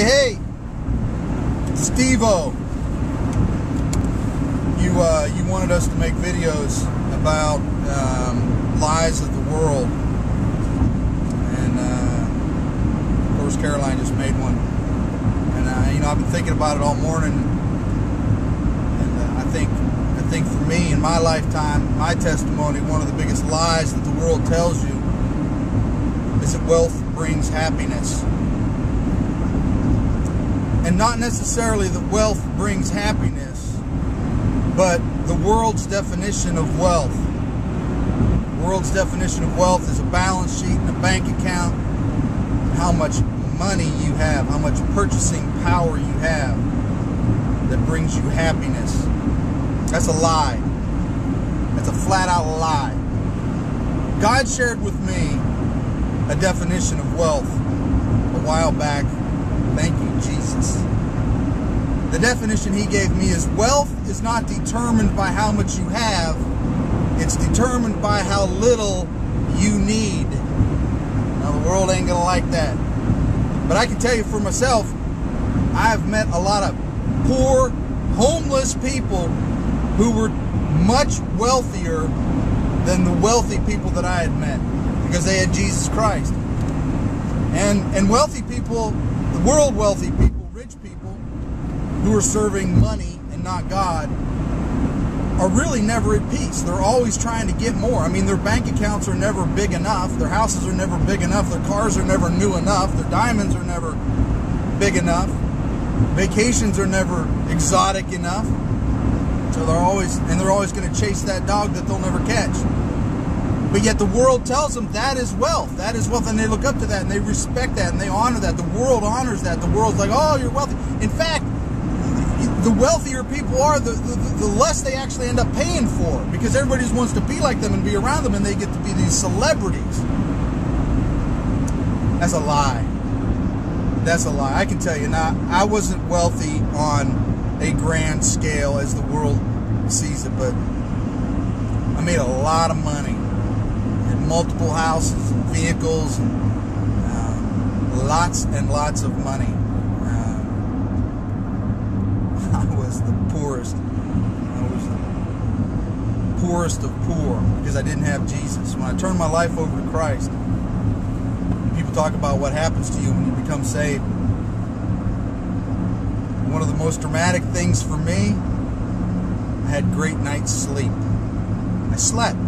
Hey, Steve-O. You wanted us to make videos about lies of the world, and of course Caroline just made one. And I've been thinking about it all morning, and I think for me in my lifetime, my testimony, one of the biggest lies that the world tells you is that wealth brings happiness. And not necessarily that wealth brings happiness, but the world's definition of wealth. The world's definition of wealth is a balance sheet and a bank account, how much money you have, how much purchasing power you have that brings you happiness. That's a lie. That's a flat-out lie. God shared with me a definition of wealth a while back. Thank you, Jesus. The definition he gave me is wealth is not determined by how much you have. It's determined by how little you need. Now, the world ain't gonna like that. But I can tell you for myself, I've met a lot of poor, homeless people who were much wealthier than the wealthy people that I had met, because they had Jesus Christ. And wealthy people, the world wealthy people, rich people, who are serving money and not God, are really never at peace. They're always trying to get more. I mean, their bank accounts are never big enough. Their houses are never big enough. Their cars are never new enough. Their diamonds are never big enough. Vacations are never exotic enough. So they're always going to chase that dog that they'll never catch. But yet the world tells them that is wealth. That is wealth, and they look up to that, and they respect that, and they honor that. The world honors that. The world's like, oh, you're wealthy. In fact, the wealthier people are, the less they actually end up paying for, because everybody just wants to be like them and be around them, and they get to be these celebrities. That's a lie. That's a lie. I can tell you now, I wasn't wealthy on a grand scale as the world sees it, but I made a lot of money. Multiple houses and vehicles, and lots and lots of money. I was the poorest. I was the poorest of poor because I didn't have Jesus. When I turned my life over to Christ, people talk about what happens to you when you become saved. One of the most dramatic things for me, I had great night's sleep. I slept.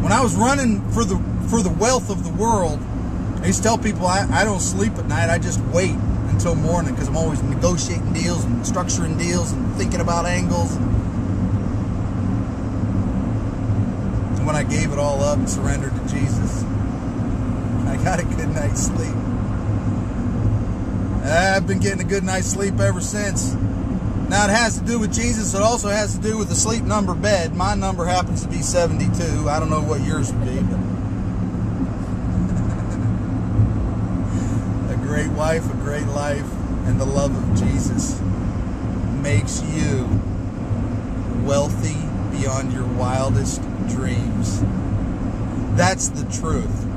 When I was running for the wealth of the world, I used to tell people I don't sleep at night. I just wait until morning, because I'm always negotiating deals and structuring deals and thinking about angles. And when I gave it all up and surrendered to Jesus, I got a good night's sleep. I've been getting a good night's sleep ever since. Now, it has to do with Jesus. It also has to do with the sleep number bed. My number happens to be 72. I don't know what yours would be, but a great wife, a great life, and the love of Jesus makes you wealthy beyond your wildest dreams. That's the truth.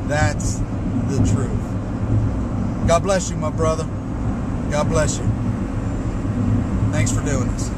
That's the truth. God bless you, my brother. God bless you. Thanks for doing this.